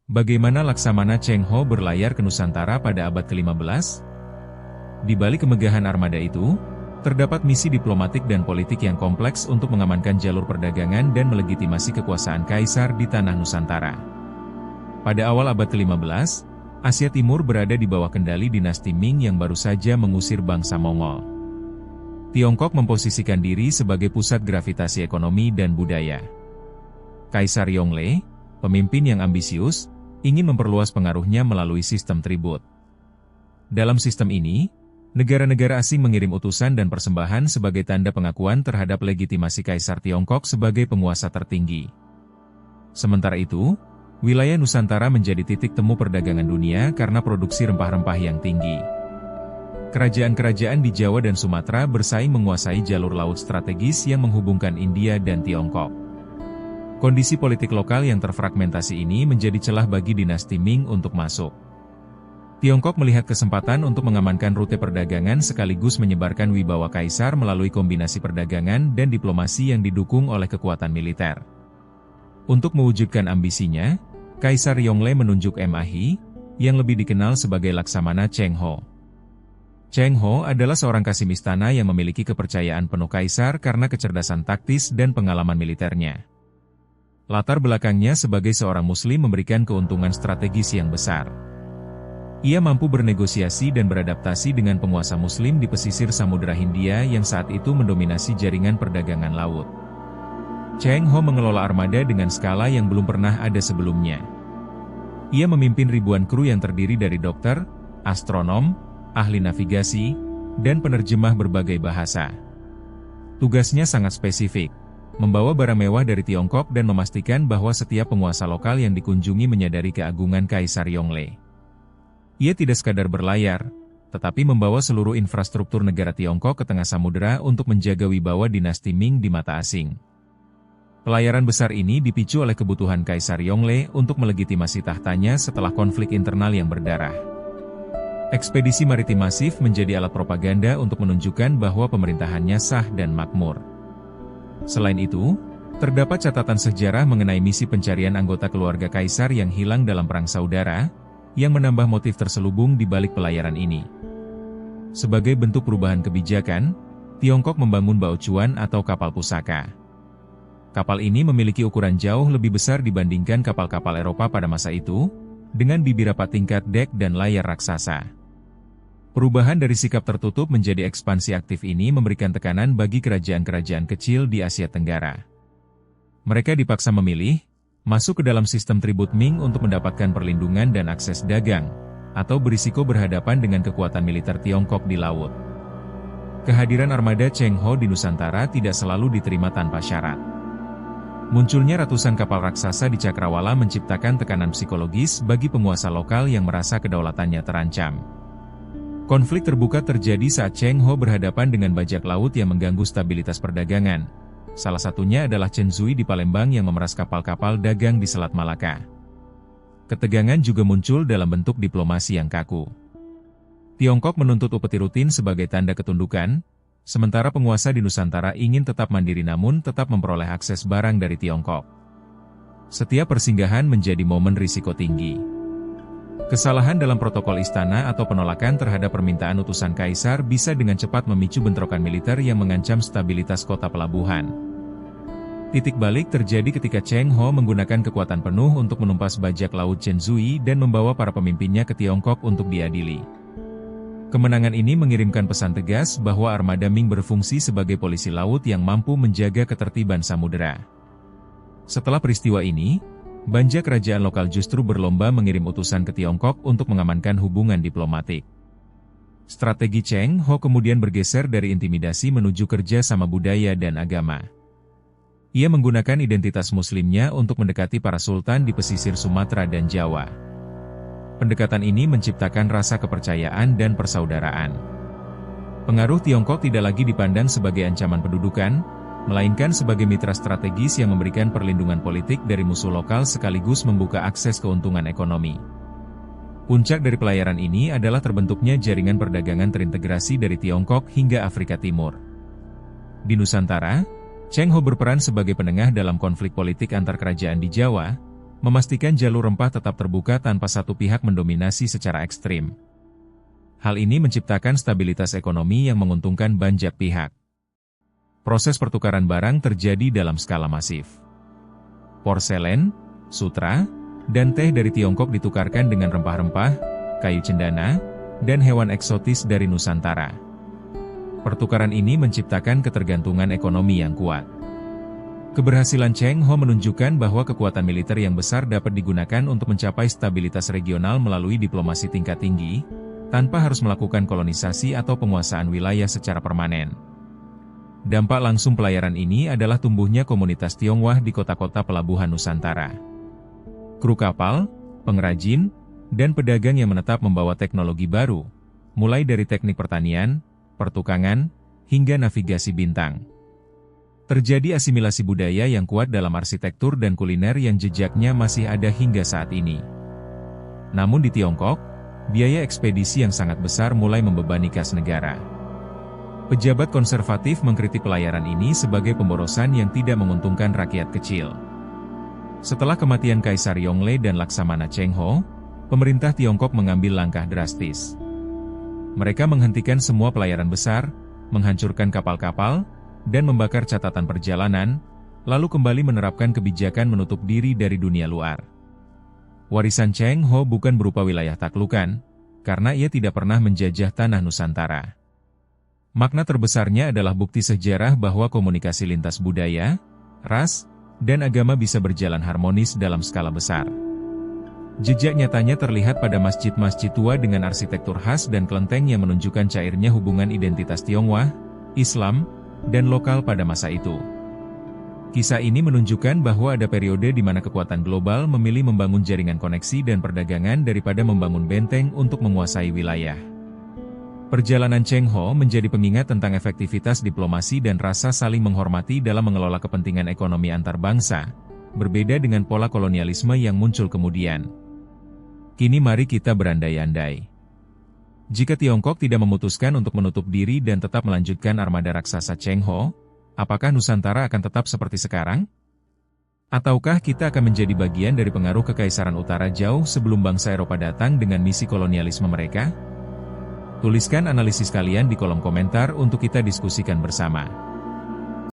Bagaimana Laksamana Cheng Ho berlayar ke Nusantara pada abad ke-15? Di balik kemegahan armada itu, terdapat misi diplomatik dan politik yang kompleks untuk mengamankan jalur perdagangan dan melegitimasi kekuasaan kaisar di tanah Nusantara. Pada awal abad ke-15, Asia Timur berada di bawah kendali dinasti Ming yang baru saja mengusir bangsa Mongol. Tiongkok memposisikan diri sebagai pusat gravitasi ekonomi dan budaya. Kaisar Yongle, pemimpin yang ambisius, ingin memperluas pengaruhnya melalui sistem tribut. Dalam sistem ini, negara-negara asing mengirim utusan dan persembahan sebagai tanda pengakuan terhadap legitimasi Kaisar Tiongkok sebagai penguasa tertinggi. Sementara itu, wilayah Nusantara menjadi titik temu perdagangan dunia karena produksi rempah-rempah yang tinggi. Kerajaan-kerajaan di Jawa dan Sumatera bersaing menguasai jalur laut strategis yang menghubungkan India dan Tiongkok. Kondisi politik lokal yang terfragmentasi ini menjadi celah bagi dinasti Ming untuk masuk. Tiongkok melihat kesempatan untuk mengamankan rute perdagangan sekaligus menyebarkan wibawa kaisar melalui kombinasi perdagangan dan diplomasi yang didukung oleh kekuatan militer. Untuk mewujudkan ambisinya, Kaisar Yongle menunjuk MAhi, yang lebih dikenal sebagai Laksamana Cheng Ho. Cheng Ho adalah seorang kasim istana yang memiliki kepercayaan penuh kaisar karena kecerdasan taktis dan pengalaman militernya. Latar belakangnya sebagai seorang muslim memberikan keuntungan strategis yang besar. Ia mampu bernegosiasi dan beradaptasi dengan penguasa muslim di pesisir Samudra Hindia yang saat itu mendominasi jaringan perdagangan laut. Cheng Ho mengelola armada dengan skala yang belum pernah ada sebelumnya. Ia memimpin ribuan kru yang terdiri dari dokter, astronom, ahli navigasi, dan penerjemah berbagai bahasa. Tugasnya sangat spesifik. Membawa barang mewah dari Tiongkok dan memastikan bahwa setiap penguasa lokal yang dikunjungi menyadari keagungan Kaisar Yongle. Ia tidak sekadar berlayar, tetapi membawa seluruh infrastruktur negara Tiongkok ke tengah samudera untuk menjaga wibawa dinasti Ming di mata asing. Pelayaran besar ini dipicu oleh kebutuhan Kaisar Yongle untuk melegitimasi tahtanya setelah konflik internal yang berdarah. Ekspedisi maritim masif menjadi alat propaganda untuk menunjukkan bahwa pemerintahannya sah dan makmur. Selain itu, terdapat catatan sejarah mengenai misi pencarian anggota keluarga kaisar yang hilang dalam perang saudara, yang menambah motif terselubung di balik pelayaran ini. Sebagai bentuk perubahan kebijakan, Tiongkok membangun Baochuan atau kapal pusaka. Kapal ini memiliki ukuran jauh lebih besar dibandingkan kapal-kapal Eropa pada masa itu, dengan bibir rapat tingkat dek dan layar raksasa. Perubahan dari sikap tertutup menjadi ekspansi aktif ini memberikan tekanan bagi kerajaan-kerajaan kecil di Asia Tenggara. Mereka dipaksa memilih, masuk ke dalam sistem tribut Ming untuk mendapatkan perlindungan dan akses dagang, atau berisiko berhadapan dengan kekuatan militer Tiongkok di laut. Kehadiran armada Cheng Ho di Nusantara tidak selalu diterima tanpa syarat. Munculnya ratusan kapal raksasa di Cakrawala menciptakan tekanan psikologis bagi penguasa lokal yang merasa kedaulatannya terancam. Konflik terbuka terjadi saat Cheng Ho berhadapan dengan bajak laut yang mengganggu stabilitas perdagangan. Salah satunya adalah Chen Zui di Palembang yang memeras kapal-kapal dagang di Selat Malaka. Ketegangan juga muncul dalam bentuk diplomasi yang kaku. Tiongkok menuntut upeti rutin sebagai tanda ketundukan, sementara penguasa di Nusantara ingin tetap mandiri namun tetap memperoleh akses barang dari Tiongkok. Setiap persinggahan menjadi momen risiko tinggi. Kesalahan dalam protokol istana atau penolakan terhadap permintaan utusan kaisar bisa dengan cepat memicu bentrokan militer yang mengancam stabilitas kota pelabuhan. Titik balik terjadi ketika Cheng Ho menggunakan kekuatan penuh untuk menumpas bajak laut Chen Zui dan membawa para pemimpinnya ke Tiongkok untuk diadili. Kemenangan ini mengirimkan pesan tegas bahwa armada Ming berfungsi sebagai polisi laut yang mampu menjaga ketertiban samudera. Setelah peristiwa ini, banja kerajaan lokal justru berlomba mengirim utusan ke Tiongkok untuk mengamankan hubungan diplomatik. Strategi Cheng Ho kemudian bergeser dari intimidasi menuju kerja sama budaya dan agama. Ia menggunakan identitas muslimnya untuk mendekati para sultan di pesisir Sumatera dan Jawa. Pendekatan ini menciptakan rasa kepercayaan dan persaudaraan. Pengaruh Tiongkok tidak lagi dipandang sebagai ancaman pendudukan, melainkan sebagai mitra strategis yang memberikan perlindungan politik dari musuh lokal sekaligus membuka akses keuntungan ekonomi. Puncak dari pelayaran ini adalah terbentuknya jaringan perdagangan terintegrasi dari Tiongkok hingga Afrika Timur. Di Nusantara, Cheng Ho berperan sebagai penengah dalam konflik politik antar kerajaan di Jawa, memastikan jalur rempah tetap terbuka tanpa satu pihak mendominasi secara ekstrim. Hal ini menciptakan stabilitas ekonomi yang menguntungkan banyak pihak. Proses pertukaran barang terjadi dalam skala masif. Porselen, sutra, dan teh dari Tiongkok ditukarkan dengan rempah-rempah, kayu cendana, dan hewan eksotis dari Nusantara. Pertukaran ini menciptakan ketergantungan ekonomi yang kuat. Keberhasilan Cheng Ho menunjukkan bahwa kekuatan militer yang besar dapat digunakan untuk mencapai stabilitas regional melalui diplomasi tingkat tinggi, tanpa harus melakukan kolonisasi atau penguasaan wilayah secara permanen. Dampak langsung pelayaran ini adalah tumbuhnya komunitas Tionghoa di kota-kota pelabuhan Nusantara. Kru kapal, pengrajin, dan pedagang yang menetap membawa teknologi baru, mulai dari teknik pertanian, pertukangan, hingga navigasi bintang. Terjadi asimilasi budaya yang kuat dalam arsitektur dan kuliner yang jejaknya masih ada hingga saat ini. Namun di Tiongkok, biaya ekspedisi yang sangat besar mulai membebani kas negara. Pejabat konservatif mengkritik pelayaran ini sebagai pemborosan yang tidak menguntungkan rakyat kecil. Setelah kematian Kaisar Yongle dan Laksamana Cheng Ho, pemerintah Tiongkok mengambil langkah drastis. Mereka menghentikan semua pelayaran besar, menghancurkan kapal-kapal, dan membakar catatan perjalanan, lalu kembali menerapkan kebijakan menutup diri dari dunia luar. Warisan Cheng Ho bukan berupa wilayah taklukan, karena ia tidak pernah menjajah tanah Nusantara. Makna terbesarnya adalah bukti sejarah bahwa komunikasi lintas budaya, ras, dan agama bisa berjalan harmonis dalam skala besar. Jejak nyatanya terlihat pada masjid-masjid tua dengan arsitektur khas dan kelenteng yang menunjukkan cairnya hubungan identitas Tionghoa, Islam, dan lokal pada masa itu. Kisah ini menunjukkan bahwa ada periode di mana kekuatan global memilih membangun jaringan koneksi dan perdagangan daripada membangun benteng untuk menguasai wilayah. Perjalanan Cheng Ho menjadi pengingat tentang efektivitas diplomasi dan rasa saling menghormati dalam mengelola kepentingan ekonomi antar bangsa, berbeda dengan pola kolonialisme yang muncul kemudian. Kini mari kita berandai-andai. Jika Tiongkok tidak memutuskan untuk menutup diri dan tetap melanjutkan armada raksasa Cheng Ho, apakah Nusantara akan tetap seperti sekarang? Ataukah kita akan menjadi bagian dari pengaruh Kekaisaran Utara jauh sebelum bangsa Eropa datang dengan misi kolonialisme mereka? Tuliskan analisis kalian di kolom komentar untuk kita diskusikan bersama.